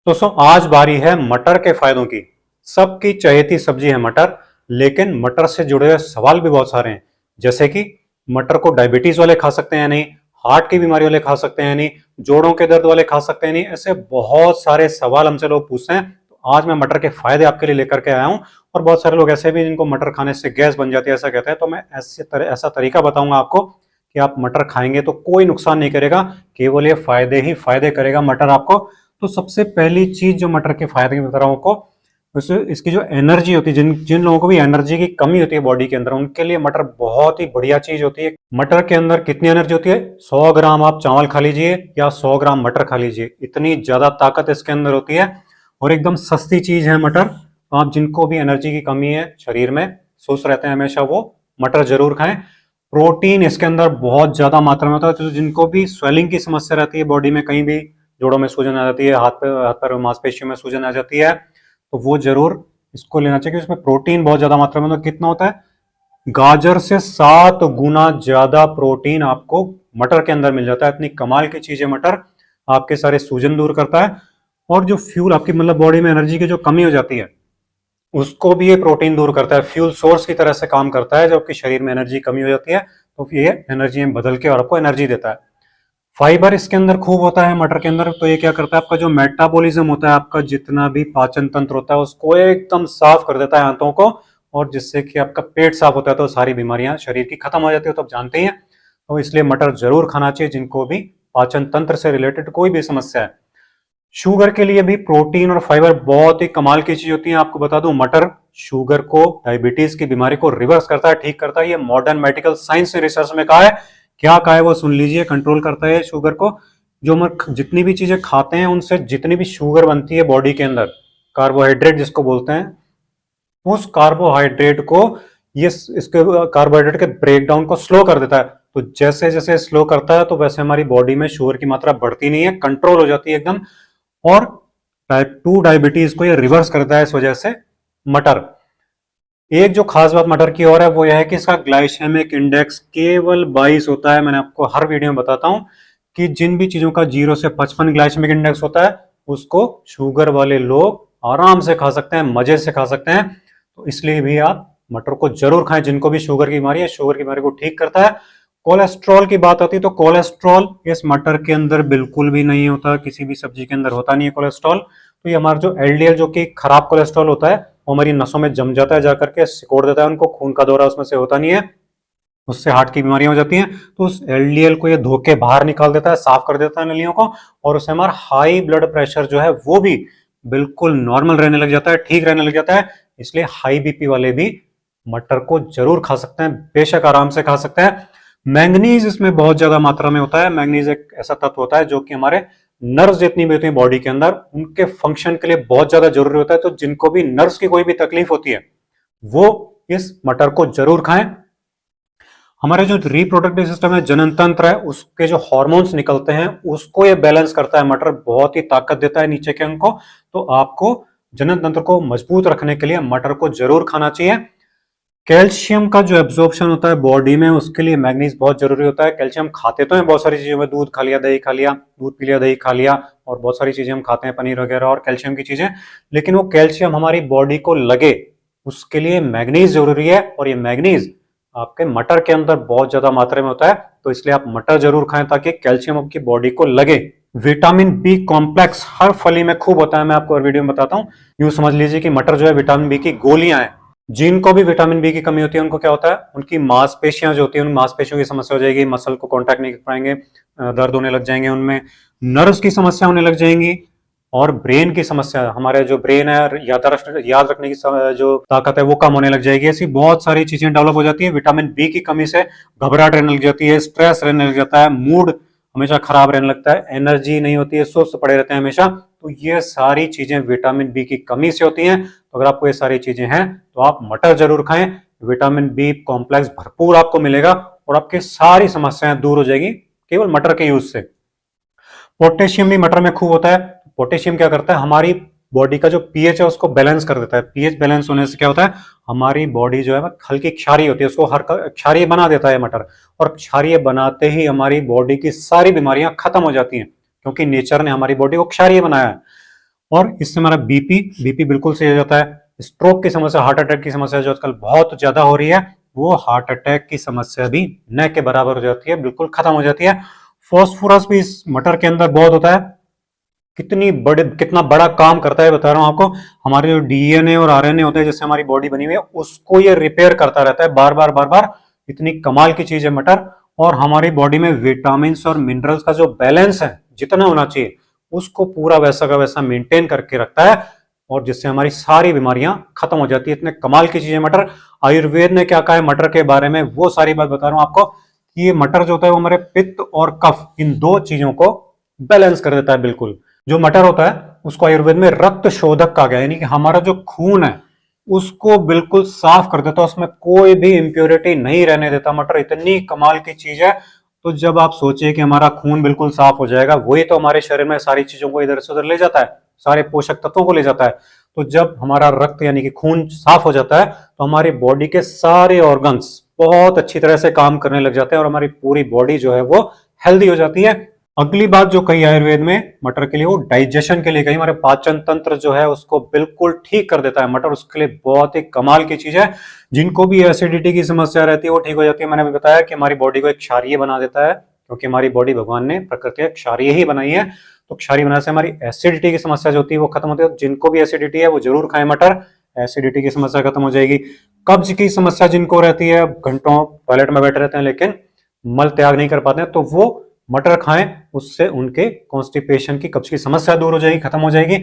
दोस्तों आज बारी है मटर के फायदों की। सबकी चहेती सब्जी है मटर। लेकिन मटर से जुड़े हुए सवाल भी बहुत सारे हैं। जैसे कि मटर को डायबिटीज वाले खा सकते हैं या नहीं, हार्ट की बीमारी वाले खा सकते हैं या नहीं, जोड़ों के दर्द वाले खा सकते हैं नहीं, ऐसे बहुत सारे सवाल हमसे लोग पूछते हैं। तो आज मैं मटर के फायदे आपके लिए लेकर के आया हूं। और बहुत सारे लोग ऐसे भी जिनको मटर खाने से गैस बन जाती है ऐसा कहते हैं। तो मैं ऐसा तरीका बताऊंगा आपको कि आप मटर खाएंगे तो कोई नुकसान नहीं करेगा, केवल ये फायदे ही फायदे करेगा मटर आपको। तो सबसे पहली चीज जो मटर के फायदे की बता रहा हूं आपको, उससे इसकी जो एनर्जी होती है, जिन जिन लोगों को भी एनर्जी की कमी होती है बॉडी के अंदर, उनके लिए मटर बहुत ही बढ़िया चीज होती है। मटर के अंदर कितनी एनर्जी होती है? 100 ग्राम आप चावल खा लीजिए या 100 ग्राम मटर खा लीजिए, इतनी ज्यादा ताकत इसके अंदर होती है। और एकदम सस्ती चीज है मटर। तो आप जिनको भी एनर्जी की कमी है, शरीर में सुस्त रहते हैं हमेशा, वो मटर जरूर खाएं। प्रोटीन इसके अंदर बहुत ज्यादा मात्रा में होता है। तो जिनको भी स्वेलिंग की समस्या रहती है बॉडी में, कहीं भी जोड़ों में सूजन आ जाती है, हाथ पैर मांसपेशियों में सूजन आ जाती है, तो वो जरूर इसको लेना चाहिए। इसमें प्रोटीन बहुत ज्यादा मात्रा में, तो कितना होता है? गाजर से 7 गुना ज्यादा प्रोटीन आपको मटर के अंदर मिल जाता है। इतनी कमाल की चीज है मटर। आपके सारे सूजन दूर करता है। और जो फ्यूल आपकी मतलब बॉडी में एनर्जी की जो कमी हो जाती है, उसको भी ये प्रोटीन दूर करता है। फ्यूल सोर्स की तरह से काम करता है। जब आपकी शरीर में एनर्जी कमी हो जाती है तो ये एनर्जी में बदल के और आपको एनर्जी देता है। फाइबर इसके अंदर खूब होता है मटर के अंदर। तो ये क्या करता है, आपका जो मेटाबॉलिज्म होता है, आपका जितना भी पाचन तंत्र होता है, उसको एकदम साफ कर देता है, आंतों को। और जिससे कि आपका पेट साफ होता है तो सारी बीमारियां शरीर की खत्म हो जाती है, तो आप जानते ही हैं। तो इसलिए मटर जरूर खाना चाहिए जिनको भी पाचन तंत्र से रिलेटेड कोई भी समस्या है। शुगर के लिए भी प्रोटीन और फाइबर बहुत ही कमाल की चीज होती है। आपको बता दूं, मटर शुगर को, डायबिटीज की बीमारी को रिवर्स करता है, ठीक करता है। ये मॉडर्न मेडिकल साइंस ने रिसर्च में कहा है। क्या कहा है वो सुन लीजिए। कंट्रोल करता है शुगर को। जो हम जितनी भी चीजें खाते हैं उनसे जितनी भी शुगर बनती है बॉडी के अंदर, कार्बोहाइड्रेट जिसको बोलते हैं, उस कार्बोहाइड्रेट को ये इसके कार्बोहाइड्रेट के ब्रेकडाउन को स्लो कर देता है। तो जैसे जैसे स्लो करता है तो वैसे हमारी बॉडी में शुगर की मात्रा बढ़ती नहीं है, कंट्रोल हो जाती है एकदम। और टाइप 2 डायबिटीज को ये रिवर्स करता है इस वजह से मटर। एक जो खास बात मटर की और है वो यह है कि इसका ग्लाइसेमिक इंडेक्स केवल 22 होता है। मैंने आपको हर वीडियो में बताता हूं कि जिन भी चीजों का 0 से 55 ग्लाइसेमिक इंडेक्स होता है, उसको शुगर वाले लोग आराम से खा सकते हैं, मजे से खा सकते हैं। तो इसलिए भी आप मटर को जरूर खाएं जिनको भी शुगर की बीमारी है। शुगर की बीमारी को ठीक करता है। कोलेस्ट्रॉल की बात आती है तो कोलेस्ट्रॉल इस मटर के अंदर बिल्कुल भी नहीं होता, किसी भी सब्जी के अंदर होता नहीं है कोलेस्ट्रॉल। तो ये हमारा जो एलडीएल, जो कि खराब कोलेस्ट्रॉल होता है, वो हमारी नसों में जम जाता है, जाकर के सिकोड़ देता है उनको। खून का दौरा उसमें से होता नहीं है, उससे हार्ट की बीमारियां हो जाती हैं। तो उस एलडीएल को ये धोके बाहर निकाल देता है, साफ कर देता है नलियों को। और उससे हमारा हाई ब्लड प्रेशर जो है वो भी बिल्कुल नॉर्मल रहने लग जाता है, ठीक रहने लग जाता है। इसलिए हाई बीपी वाले भी मटर को जरूर खा सकते हैं, बेशक आराम से खा सकते हैं। मैंगनीज इसमें बहुत ज्यादा मात्रा में होता है। मैंगनीज एक ऐसा तत्व होता है जो कि हमारे नर्व्स जितनी भी होती है बॉडी के अंदर, उनके फंक्शन के लिए बहुत ज्यादा जरूरी होता है। तो जिनको भी नर्व्स की कोई भी तकलीफ होती है वो इस मटर को जरूर खाएं। हमारे जो रिप्रोडक्टिव सिस्टम है, जनन तंत्र है, उसके जो हार्मोन्स निकलते हैं उसको ये बैलेंस करता है। मटर बहुत ही ताकत देता है नीचे के अंग को। तो आपको जनन तंत्र को मजबूत रखने के लिए मटर को जरूर खाना चाहिए। कैल्शियम का जो एब्जॉर्प्शन होता है बॉडी में, उसके लिए मैग्नीज बहुत जरूरी होता है। कैल्शियम खाते तो हैं बहुत सारी चीजों में, दूध खा लिया, दही खा लिया, दूध पी लिया, दही खा लिया, और बहुत सारी चीजें हम खाते हैं, पनीर वगैरह और कैल्शियम की चीजें। लेकिन वो कैल्शियम हमारी बॉडी को लगे, उसके लिए मैग्नीज जरूरी है। और ये मैग्नीज आपके मटर के अंदर बहुत ज्यादा मात्रा में होता है। तो इसलिए आप मटर जरूर खाएं ताकि कैल्शियम आपकी बॉडी को लगे। विटामिन बी कॉम्प्लेक्स हर फली में खूब होता है। मैं आपको हर वीडियो में बताता हूं। यूं समझ लीजिए कि मटर जो है विटामिन बी की गोलियां हैं। जिनको भी विटामिन बी की कमी होती है उनको क्या होता है, उनकी मांसपेशियां जो होती है, उन मांसपेशियों की समस्या हो जाएगी, मसल को कांटेक्ट नहीं कर पाएंगे, दर्द होने लग जाएंगे उनमें, नर्व्स की समस्या होने लग जाएंगी, और ब्रेन की समस्या, हमारे जो ब्रेन है, याद रखने की जो ताकत है वो कम होने लग जाएगी। ऐसी बहुत सारी चीजें डेवलप हो जाती है। विटामिन बी की कमी से घबराहट रहने लग जाती है, स्ट्रेस रहने लग जाता है, मूड हमेशा खराब रहने लगता है, एनर्जी नहीं होती है, सुस्त पड़े रहते हैं हमेशा। तो ये सारी चीजें विटामिन बी की कमी से होती हैं। तो अगर आपको ये सारी चीजें हैं तो आप मटर जरूर खाएं। विटामिन बी कॉम्प्लेक्स भरपूर आपको मिलेगा और आपकी सारी समस्याएं दूर हो जाएगी केवल मटर के यूज से। पोटेशियम भी मटर में खूब होता है। पोटेशियम क्या करता है, हमारी बॉडी का जो पीएच है उसको बैलेंस कर देता है। पीएच बैलेंस होने से क्या होता है, हमारी बॉडी जो है हल्की क्षारीय होती है, उसको हर क्षारीय बना देता है मटर। और क्षारीय बनाते ही हमारी बॉडी की सारी बीमारियां खत्म हो जाती हैं, क्योंकि नेचर ने हमारी बॉडी को क्षारीय बनाया है। और इससे हमारा बीपी बिल्कुल सही हो जाता है। स्ट्रोक की समस्या, हार्ट अटैक की समस्या जो आजकल बहुत ज्यादा हो रही है, वो हार्ट अटैक की समस्या भी न के बराबर हो जाती है, बिल्कुल खत्म हो जाती है। फॉस्फोरस भी इस मटर के अंदर बहुत होता है। कितना बड़ा काम करता है बता रहा हूं आपको। हमारे जो डीएनए और आरएनए होते हैं, जैसे हमारी बॉडी बनी हुई है, उसको ये रिपेयर करता रहता है बार बार बार बार। इतनी कमाल की चीज है मटर। और हमारी बॉडी में विटामिन और मिनरल्स का जो बैलेंस है, जितना होना चाहिए, उसको पूरा वैसा का वैसा मेंटेन करके रखता है, और जिससे हमारी सारी बीमारियां खत्म हो जाती है। इतने कमाल की चीज है मटर। आयुर्वेद ने क्या कहा है मटर के बारे में, वो सारी बात बता रहा हूं आपको। कि ये मटर जो होता है वो हमारे पित्त और कफ, इन दो चीजों को बैलेंस कर देता है बिल्कुल। जो मटर होता है उसको आयुर्वेद में रक्त शोधक कहा गया, यानी कि हमारा जो खून है उसको बिल्कुल साफ कर देता है, उसमें कोई भी इंप्योरिटी नहीं रहने देता। मटर इतनी कमाल की चीज है। तो जब आप सोचिए कि हमारा खून बिल्कुल साफ हो जाएगा, वही तो हमारे शरीर में सारी चीजों को इधर से उधर ले जाता है, सारे पोषक तत्वों को ले जाता है। तो जब हमारा रक्त यानी कि खून साफ हो जाता है, तो हमारी बॉडी के सारे ऑर्गन्स बहुत अच्छी तरह से काम करने लग जाते हैं, और हमारी पूरी बॉडी जो है वो हेल्दी हो जाती है। अगली बात जो कही आयुर्वेद में मटर के लिए, वो डाइजेशन के लिए कही। हमारे पाचन तंत्र जो है उसको बिल्कुल ठीक कर देता है मटर, उसके लिए बहुत ही कमाल की चीज है। जिनको भी एसिडिटी की समस्या रहती है वो ठीक हो जाती है। मैंने भी बताया कि हमारी बॉडी को एक क्षारीय बना देता है, क्योंकि हमारी बॉडी भगवान ने प्रकृति क्षारीय ही बनाई है। तो क्षारीय बनाने से हमारी एसिडिटी की समस्या जो होती है वो खत्म होती है। जिनको भी एसिडिटी है वो जरूर खाएं मटर, एसिडिटी की समस्या खत्म हो जाएगी। कब्ज की समस्या जिनको रहती है, घंटों टॉयलेट में बैठे रहते हैं लेकिन मल त्याग नहीं कर पाते हैं, तो वो मटर खाएं, उससे उनके कॉन्स्टिपेशन की, कब्ज की समस्या दूर हो जाएगी, खत्म हो जाएगी।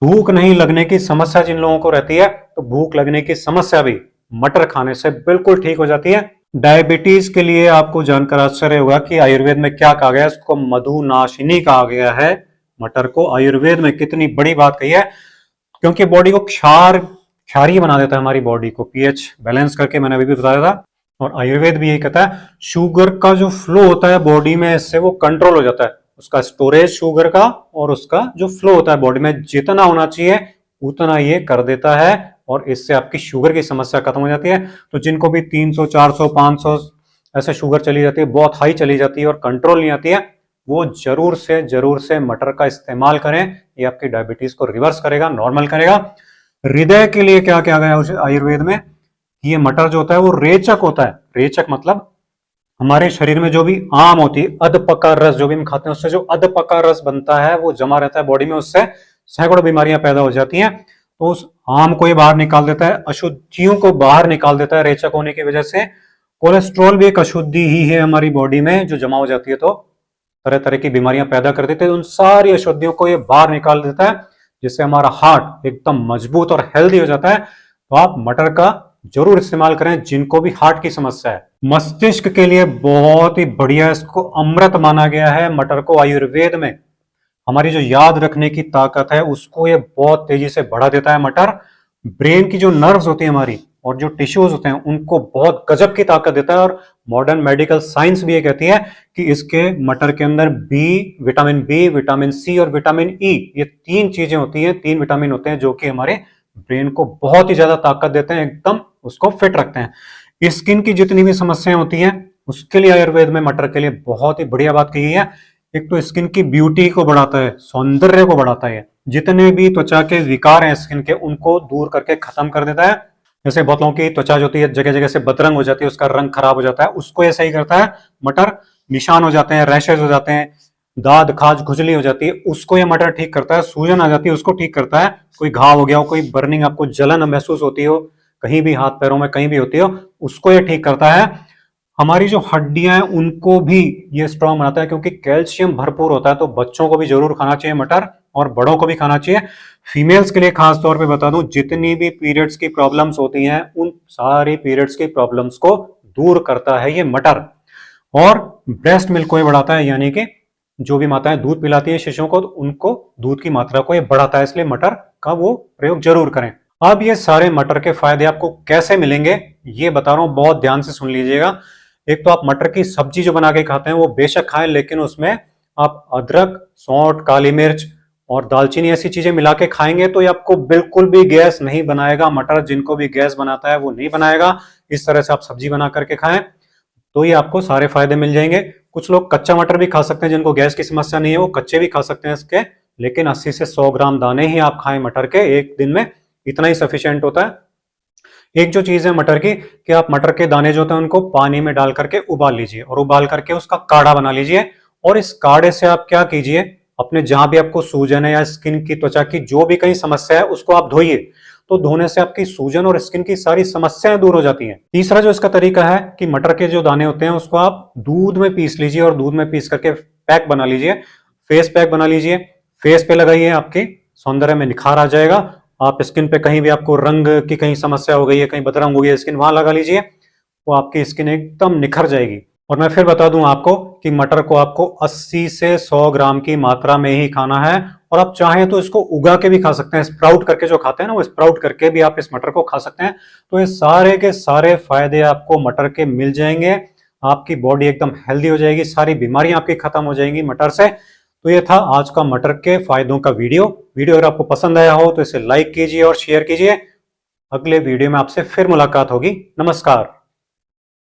भूख नहीं लगने की समस्या जिन लोगों को रहती है, तो भूख लगने की समस्या भी मटर खाने से बिल्कुल ठीक हो जाती है। डायबिटीज के लिए आपको जानकर आश्चर्य होगा कि आयुर्वेद में क्या कहा गया है, उसको मधुनाशिनी कहा गया है। मटर को आयुर्वेद में कितनी बड़ी बात कही है, क्योंकि बॉडी को क्षारीय बना देता है, हमारी बॉडी को पीएच बैलेंस करके, मैंने अभी भी बताया था। और आयुर्वेद भी यही कहता है, शुगर का जो फ्लो होता है बॉडी में, इससे वो कंट्रोल हो जाता है, उसका स्टोरेज शुगर का, और उसका जो फ्लो होता है बॉडी में, जितना होना चाहिए उतना ये कर देता है, और इससे आपकी शुगर की समस्या खत्म हो जाती है। तो जिनको भी 300 400 500 ऐसे शुगर चली जाती है, बहुत हाई चली जाती है और कंट्रोल नहीं आती है, वो जरूर से मटर का इस्तेमाल करें। ये आपकी डायबिटीज को रिवर्स करेगा, नॉर्मल करेगा। हृदय के लिए क्या क्या गया है आयुर्वेद में, ये मटर जो होता है वो रेचक होता है। रेचक मतलब हमारे शरीर में जो भी आम होती है, अधपका रस जो भी हम खाते हैं, उससे जो अधपका रस बनता है वो जमा रहता है बॉडी में, उससे सैकड़ों बीमारियां पैदा हो जाती हैं। तो उस आम को ये बाहर निकाल देता है, अशुद्धियों को बाहर निकाल देता है रेचक होने की वजह से। कोलेस्ट्रॉल भी एक अशुद्धि ही है हमारी बॉडी में, जो जमा हो जाती है तो तरह तरह की बीमारियां पैदा कर देते हैं। उन सारी अशुद्धियों को ये बाहर निकाल देता है, जिससे हमारा हार्ट एकदम मजबूत और हेल्दी हो जाता है। तो आप मटर का जरूर इस्तेमाल करें जिनको भी हार्ट की समस्या है। मस्तिष्क के लिए बहुत ही बढ़िया, इसको अमृत माना गया है मटर को आयुर्वेद में। हमारी जो याद रखने की ताकत है उसको ये बहुत तेजी से बढ़ा देता है मटर। ब्रेन की जो नर्व्स होती है हमारी और जो टिश्यूज होते हैं उनको बहुत गजब की ताकत देता है। और मॉडर्न मेडिकल साइंस भी ये कहती है कि इसके मटर के अंदर विटामिन बी, विटामिन सी और विटामिन ई, ये तीन चीजें होती हैं, तीन विटामिन होते हैं जो कि हमारे ब्रेन को बहुत ही ज्यादा ताकत देते हैं, एकदम उसको फिट रखते हैं। स्किन की जितनी भी समस्याएं होती हैं उसके लिए आयुर्वेद में मटर के लिए बहुत ही बढ़िया बात कही है। एक तो स्किन की ब्यूटी को बढ़ाता है, सौंदर्य को बढ़ाता है, जितने भी त्वचा के विकार हैं स्किन के उनको दूर करके खत्म कर देता है। जैसे बहुत लोगों की त्वचा जो होती है जगह जगह से बदरंग हो जाती है, उसका रंग खराब हो जाता है, उसको ये सही करता है मटर। निशान हो जाते हैं, रैशेज हो जाते हैं, दाद खाज खुजली हो जाती है, उसको ये मटर ठीक करता है। सूजन आ जाती है उसको ठीक करता है। कोई घाव हो गया हो, कोई बर्निंग, आपको जलन महसूस होती हो कहीं भी, हाथ पैरों में कहीं भी होती हो, उसको ये ठीक करता है। हमारी जो हड्डियां हैं उनको भी ये स्ट्रांग बनाता है, क्योंकि कैल्शियम भरपूर होता है। तो बच्चों को भी जरूर खाना चाहिए मटर, और बड़ों को भी खाना चाहिए। फीमेल्स के लिए खास तौर पे बता दूं, जितनी भी पीरियड्स की प्रॉब्लम्स होती हैं उन सारी पीरियड्स की प्रॉब्लम्स को दूर करता है ये मटर। और ब्रेस्ट मिल्क को ये बढ़ाता है, यानी कि जो भी माताएं दूध पिलाती है शिशुओं को, तो उनको दूध की मात्रा को ये बढ़ाता है, इसलिए मटर का वो प्रयोग जरूर करें। अब ये सारे मटर के फायदे आपको कैसे मिलेंगे ये बता रहा हूं, बहुत ध्यान से सुन लीजिएगा। एक तो आप मटर की सब्जी जो बना के खाते हैं वो बेशक खाएं, लेकिन उसमें आप अदरक, सौंठ, काली मिर्च और दालचीनी ऐसी चीजें मिला के खाएंगे तो ये आपको बिल्कुल भी गैस नहीं बनाएगा। मटर जिनको भी गैस बनाता है वो नहीं बनाएगा। इस तरह से आप सब्जी बना करके खाएं तो ये आपको सारे फायदे मिल जाएंगे। कुछ लोग कच्चा मटर भी खा सकते हैं, जिनको गैस की समस्या नहीं है वो कच्चे भी खा सकते हैं इसके, लेकिन 80 से 100 ग्राम दाने ही आप खाएं मटर के एक दिन में, इतना ही सफिशिएंट होता है। एक जो चीज है मटर की, कि आप मटर के दाने जो होते हैं उनको पानी में डाल करके उबाल लीजिए और उबाल करके उसका काढ़ा बना लीजिए। और इस काढ़े से आप क्या कीजिए, अपने जहां भी आपको सूजन है या स्किन की, त्वचा की जो भी कहीं समस्या है उसको आप धोइए। तो धोने से आपकी सूजन और स्किन की सारी समस्याएं दूर हो जाती हैं। तीसरा जो इसका तरीका है कि मटर के जो दाने होते हैं उसको आप दूध में पीस लीजिए और दूध में पीस करके पैक बना लीजिए, फेस पैक बना लीजिए। फेस पे लगाइए, आपकी सौंदर्य में निखार आ जाएगा। आप स्किन पे कहीं भी आपको रंग की कहीं समस्या हो गई है, कहीं बदरंग हो गई है स्किन, वहां लगा लीजिए, वो आपकी स्किन एकदम निखर जाएगी। और मैं फिर बता दूं आपको कि मटर को आपको 80 से 100 ग्राम की मात्रा में ही खाना है। और आप चाहें तो इसको उगा के भी खा सकते हैं, स्प्राउट करके जो खाते हैं ना, वो स्प्राउट करके भी आप इस मटर को खा सकते हैं। तो ये सारे के सारे फायदे आपको मटर के मिल जाएंगे। आपकी बॉडी एकदम हेल्दी हो जाएगी, सारी बीमारियां आपकी खत्म हो जाएंगी मटर से। तो ये था आज का मटर के फायदों का वीडियो। अगर आपको पसंद आया हो तो इसे लाइक कीजिए और शेयर कीजिए। अगले वीडियो में आपसे फिर मुलाकात होगी। नमस्कार।